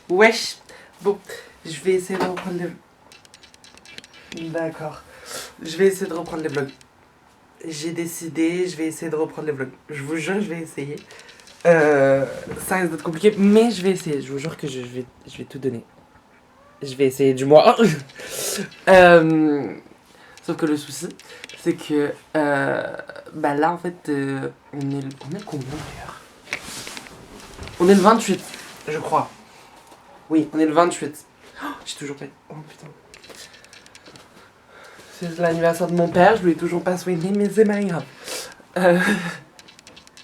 Wesh. Bon, je vais essayer de reprendre les... D'accord. Je vais essayer de reprendre les vlogs. J'ai décidé, je vais essayer de reprendre les vlogs. Je vous jure, je vais essayer. Ça risque d'être compliqué, mais je vais essayer. Je vous jure que je vais tout donner. Je vais essayer du moins. Sauf que le souci, c'est que bah là en fait, on est combien d'ailleurs? On est le 28, je crois. Oui, on est le 28. Oh, j'ai toujours pas... Oh putain. C'est l'anniversaire de mon père, je lui ai toujours pas souhaité, mais c'est pas grave. Il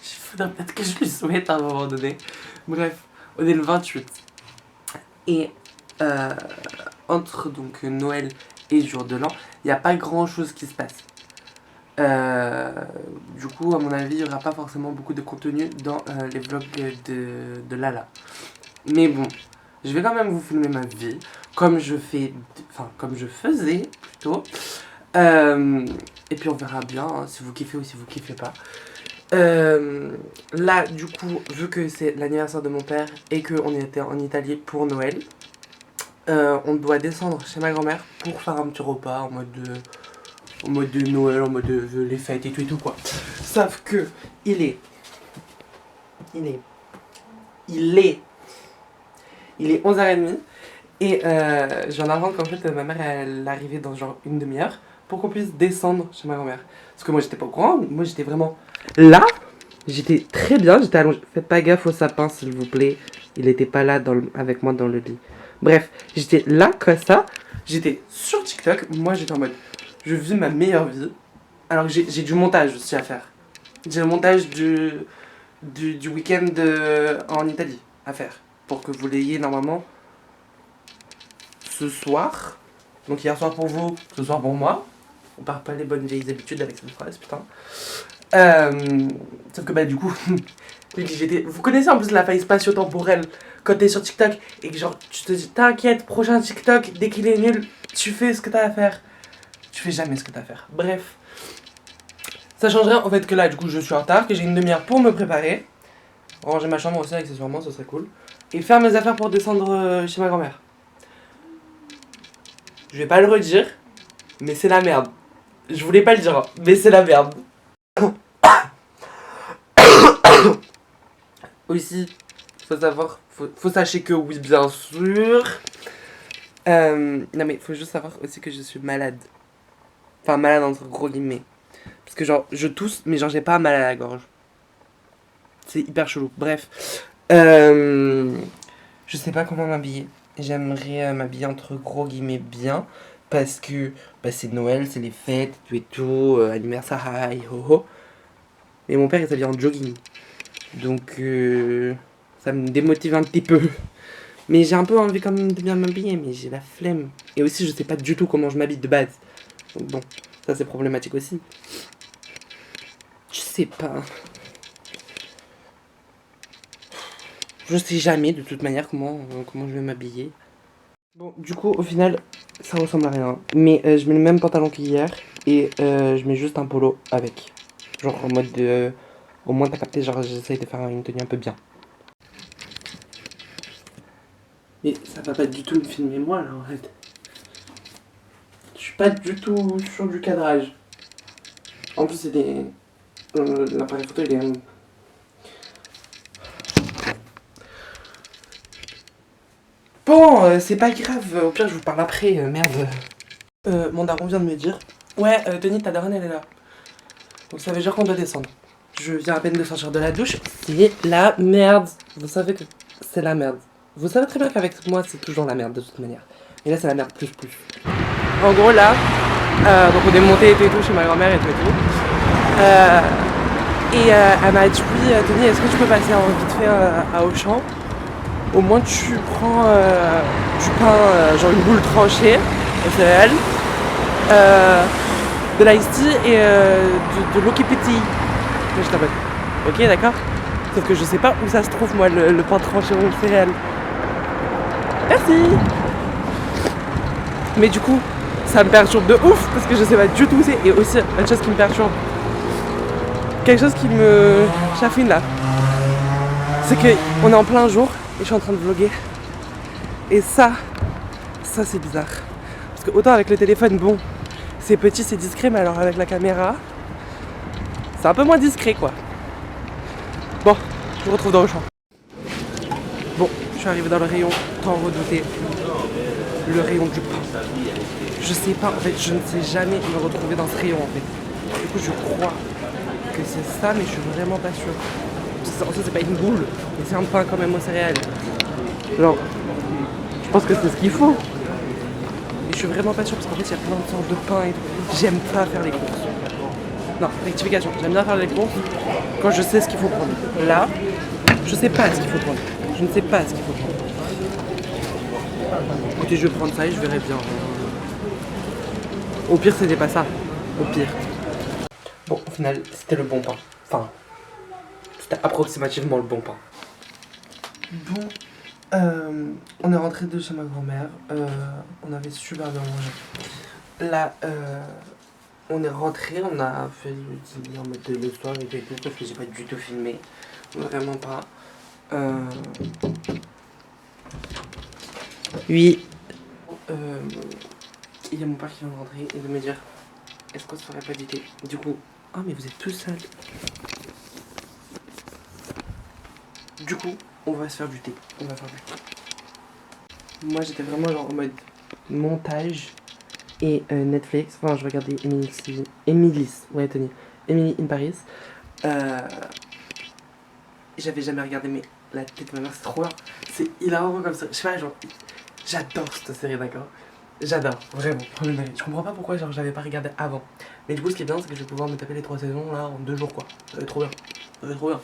faudrait peut-être que je lui souhaite à un moment donné. Bref, on est le 28. Et entre donc Noël et jour de l'an, il n'y a pas grand chose qui se passe. Du coup, à mon avis, il n'y aura pas forcément beaucoup de contenu dans les vlogs de Lala. Mais bon, je vais quand même vous filmer ma vie, comme je faisais plutôt. Et puis on verra bien hein, si vous kiffez ou si vous kiffez pas. Là, du coup, vu que c'est l'anniversaire de mon père et qu'on était en Italie pour Noël, on doit descendre chez ma grand-mère pour faire un petit repas en mode de Noël, en mode de les fêtes et tout quoi. Sauf que il est 11h30 et je viens d'apprendre qu'en fait ma mère elle arrivait dans genre une demi-heure pour qu'on puisse descendre chez ma grand-mère. Parce que moi j'étais pas au courant, moi j'étais vraiment là, j'étais très bien, j'étais allongée. Faites pas gaffe au sapin s'il vous plaît, il était pas là avec moi dans le lit. Bref, j'étais là comme ça, j'étais sur TikTok, moi j'étais en mode je vis ma meilleure vie. Alors que j'ai du montage aussi à faire. J'ai le montage du week-end en Italie à faire. Pour que vous l'ayez normalement ce soir. Donc hier soir pour vous, ce soir pour moi. On part pas les bonnes vieilles habitudes avec cette phrase, putain. Sauf que bah du coup, vous connaissez en plus la faille spatio-temporelle quand t'es sur TikTok et que genre tu te dis t'inquiète, prochain TikTok, dès qu'il est nul, tu fais ce que t'as à faire. Tu fais jamais ce que t'as à faire. Bref. Ça changerait en fait que là du coup je suis en retard, que j'ai une demi-heure pour me préparer. Ranger ma chambre aussi accessoirement, ça serait cool. Et faire mes affaires pour descendre chez ma grand-mère. Je vais pas le redire, mais c'est la merde. Je voulais pas le dire, mais c'est la merde. Aussi, faut savoir, faut sachez que oui, bien sûr. Non mais faut juste savoir aussi que je suis malade. Enfin malade entre gros guillemets. Parce que genre je tousse, mais genre j'ai pas mal à la gorge. C'est hyper chelou. Bref. Je sais pas comment m'habiller. J'aimerais m'habiller entre gros guillemets bien. Parce que bah, c'est Noël, c'est les fêtes, tout et tout, anniversaire, hi, ho ho. Mais mon père il s'habille en jogging. Donc ça me démotive un petit peu. Mais j'ai un peu envie quand même de bien m'habiller, mais j'ai la flemme. Et aussi je sais pas du tout comment je m'habille de base. Donc bon, ça c'est problématique aussi. Je sais pas. Je sais jamais de toute manière comment je vais m'habiller. Bon, du coup, au final, ça ressemble à rien. Mais je mets le même pantalon qu'hier et je mets juste un polo avec. Genre en mode de... au moins t'as capté, genre j'essaye de faire une tenue un peu bien. Mais ça va pas du tout me filmer moi là en fait. Je suis pas du tout sur du cadrage. En plus c'est des... l'appareil photo il est... Bon, c'est pas grave, au pire je vous parle après, merde. Mon daron vient de me dire, ouais, Denis, ta daronne elle est là. Donc ça veut dire qu'on doit descendre. Je viens à peine de sortir de la douche, c'est la merde. Vous savez que c'est la merde. Vous savez très bien qu'avec moi c'est toujours la merde de toute manière. Et là c'est la merde plus. En gros là, donc on est monté et tout chez ma grand-mère et tout. Elle m'a dit, oui Denis, est-ce que tu peux passer vite fait à Auchan? Au moins tu prends du pain, genre une boule tranchée, FL, de l'ice tea et de l'eau qui pétille. Je t'appelle. Ok, d'accord. Sauf que je sais pas où ça se trouve moi le pain tranché au céréales. Merci. Mais du coup, ça me perturbe de ouf parce que je sais pas du tout où c'est. Et aussi, une chose qui me perturbe, quelque chose qui me chafouine là, c'est qu'on est en plein jour et je suis en train de vlogger. Et ça c'est bizarre. Parce que autant avec le téléphone, bon, c'est petit, c'est discret, mais alors avec la caméra, c'est un peu moins discret quoi. Bon, je vous retrouve dans le champ. Bon, je suis arrivée dans le rayon tant redouté. Le rayon du pain. Je sais pas, en fait, je ne sais jamais me retrouver dans ce rayon en fait. Du coup, je crois que c'est ça, mais je suis vraiment pas sûre. En fait, c'est pas une boule, mais c'est un pain quand même aux céréales. Genre, je pense que c'est ce qu'il faut. Mais je suis vraiment pas sûre parce qu'en fait, il y a plein de sortes de pain et tout. J'aime pas faire les courses. Non, rectification. J'aime bien faire les courses quand je sais ce qu'il faut prendre. Là, je sais pas ce qu'il faut prendre. Je ne sais pas ce qu'il faut prendre. Écoutez, je vais prendre ça et je verrai bien. Au pire, c'était pas ça. Au pire. Bon, au final, c'était le bon pain. Enfin, c'était approximativement le bon pain. Bon, on est rentré de chez ma grand-mère. On avait super bien mangé. Là, on est rentré, on a fait le dîner en mode de le soir et tout, parce que j'ai pas du tout filmé. Vraiment pas. Oui. Il y a mon père qui vient de rentrer et de me dire est-ce qu'on se ferait pas du thé. Du coup, ah mais vous êtes tout seul. Du coup, on va se faire du thé. On va faire du thé. Moi j'étais vraiment genre en mode montage et Netflix. Enfin, je regardais Emily's, ouais, tenez, Emily in Paris. J'avais jamais regardé, mais la tête de ma mère, c'est trop bien. C'est hilarant comme ça. Je sais pas, genre, j'adore cette série, d'accord. J'adore, vraiment. Je comprends pas pourquoi genre j'avais pas regardé avant. Mais du coup, ce qui est bien, c'est que je vais pouvoir me taper les 3 saisons là en 2 jours, quoi. Ça va être trop bien. Ça va être trop bien.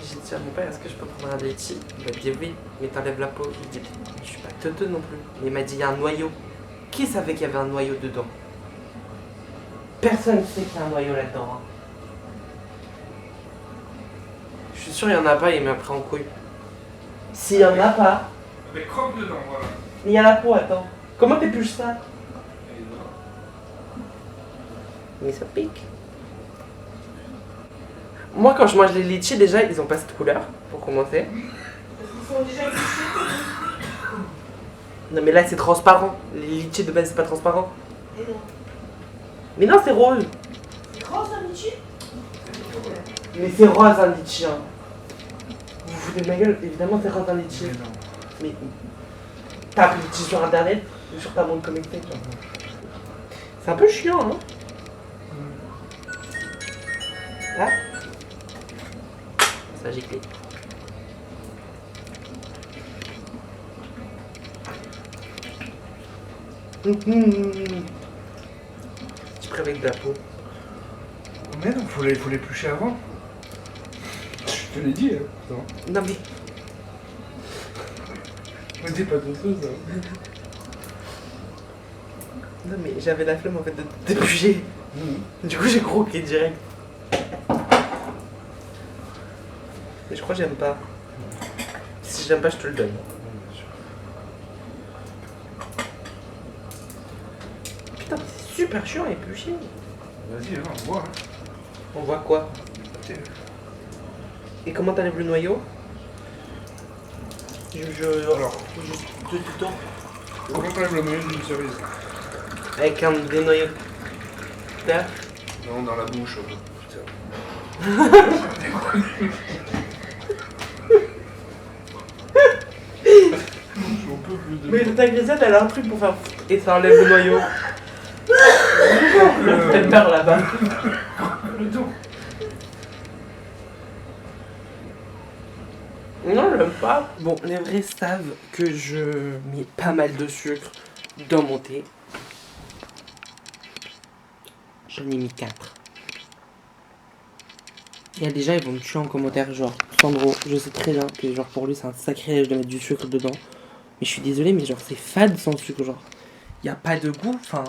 J'ai dit à mon père, est-ce que je peux prendre un laitchi? Il m'a dit oui, mais t'enlèves la peau. Je lui ai dit, je suis pas teuteux non plus. Mais il m'a dit, il y a un noyau. Qui savait qu'il y avait un noyau dedans? Personne ne sait qu'il y a un noyau là-dedans. Hein. Je suis sûr il y en a pas, il m'a pris en couille. S'il y en a pas. Mais croque dedans, voilà. Mais il y a la peau, attends. Comment t'épluches ça? Mais ça pique. Moi, quand je mange les litchis, déjà, ils ont pas cette couleur, pour commencer. Ils sont déjà non, mais là, c'est transparent. Les litchis de base, c'est pas transparent. Et non. Mais non, c'est rose. C'est rose un litchi? Mais c'est rose un litchi. Hein. Vous vous foutez de ma gueule? Évidemment, c'est rose un litchi. Mais tape litchi sur internet ou sur ta montre connectée. C'est un peu chiant, hein. Là. Ça a giclé. Tu prends avec de la peau. Mais non, faut l'éplucher avant. Je te l'ai dit, hein. Putain. Non mais. Me dis pas d'autre chose, hein. Non mais j'avais la flemme en fait de t'éplucher. Du coup j'ai croqué direct. Mais je crois que j'aime pas. Si j'aime pas, je te le donne. Putain, c'est super chiant à éplucher. Vas-y, alors, on voit. Hein. On voit quoi? Et comment t'enlèves le noyau? Alors, tout le temps. comment t'enlèves le noyau d'une cerise? Avec un des noyaux d'œuf. Non, dans la bouche. Putain. J'en peux plus de. Mais ta grisette, elle a un truc pour faire. Et ça enlève le noyau. Elle meurt là-bas. Le dos. Non, j'aime pas. Bon, les vrais savent que je mets pas mal de sucre dans mon thé. J'en ai mis 4. Il y a des gens, ils vont me tuer en commentaire, genre, Sandro, je sais très bien que genre pour lui c'est un sacrilège de mettre du sucre dedans. Mais je suis désolé, mais genre c'est fade sans sucre, genre. Il n'y a pas de goût, enfin,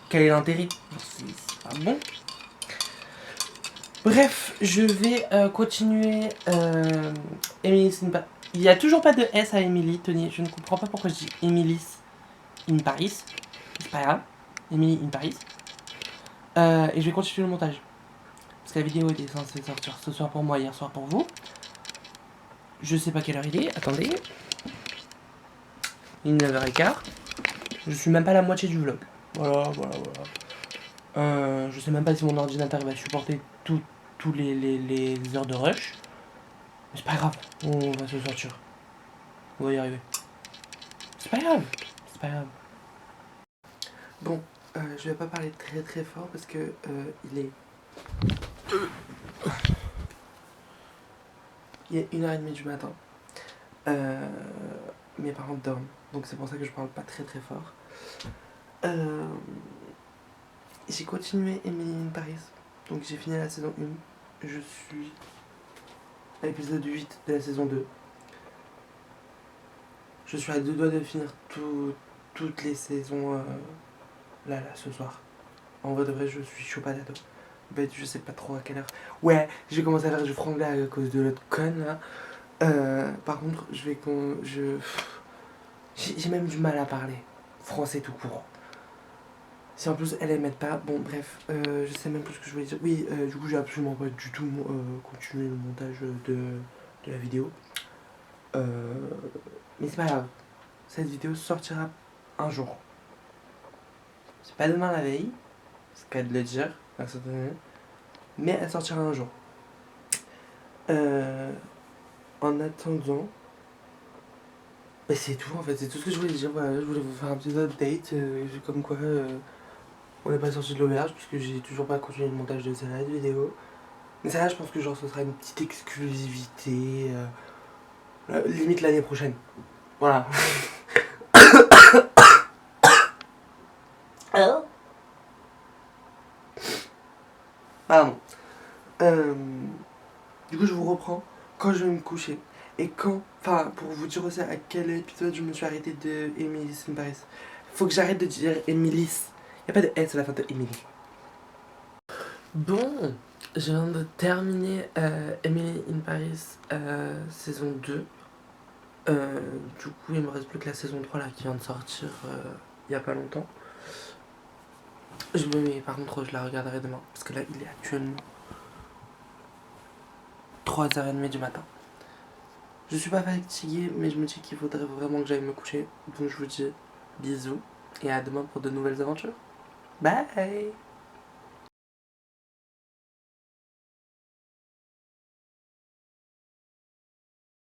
quel est l'intérêt? C'est pas bon. Bref, je vais continuer. Emily, il n'y a toujours pas de S à Emily, tenez, je ne comprends pas pourquoi je dis Emily's. in Paris. C'est pas grave. Emily in Paris. Et je vais continuer le montage. Parce que la vidéo était censée sortir ce soir pour moi, hier soir pour vous. Je sais pas quelle heure il est, attendez. Il est 9h15. Je suis même pas à la moitié du vlog. Voilà. Je sais même pas si mon ordinateur va supporter tous les heures de rush. Mais c'est pas grave, on va se sortir. On va y arriver. C'est pas grave. Bon, je vais pas parler très fort parce que il est 1h30 du matin. Mes parents dorment, donc c'est pour ça que je parle pas très fort. J'ai continué Emily in Paris, donc j'ai fini la saison 1. Je suis à l'épisode 8 de la saison 2. Je suis à 2 doigts de finir toutes les saisons là ce soir. En vrai de vrai, je suis chaud patate. Bête, je sais pas trop à quelle heure. Ouais, je vais commencer à faire du franglais à cause de l'autre conne là. Par contre, j'ai même du mal à parler français tout court. Si en plus elle m'aide pas, bon bref, je sais même plus ce que je voulais dire. Oui, du coup j'ai absolument pas du tout continué le montage de la vidéo. Mais c'est pas grave, cette vidéo sortira un jour. C'est pas demain la veille, c'est qu'à de le dire, mais elle sortira un jour. En attendant, bah c'est tout en fait, c'est tout ce que je voulais dire. Voilà, je voulais vous faire un petit update, comme quoi on n'est pas sorti de l'auberge, puisque j'ai toujours pas continué le montage de celle-là de vidéo. Mais celle-là, je pense que genre ce sera une petite exclusivité, limite l'année prochaine. Voilà. Pardon. Du coup, je vous reprends quand je vais me coucher. Et quand, enfin, pour vous dire aussi à quel épisode je me suis arrêté de Emily in Paris. Faut que j'arrête de dire Emily. Y a pas de S à la fin de Emily. Bon, je viens de terminer Emily in Paris saison 2. Du coup, il me reste plus que la saison 3 là qui vient de sortir il y a pas longtemps. Mais par contre, je la regarderai demain parce que là, il est actuellement 3h30 du matin. Je suis pas fatiguée, mais je me dis qu'il faudrait vraiment que j'aille me coucher. Donc je vous dis bisous et à demain pour de nouvelles aventures. Bye!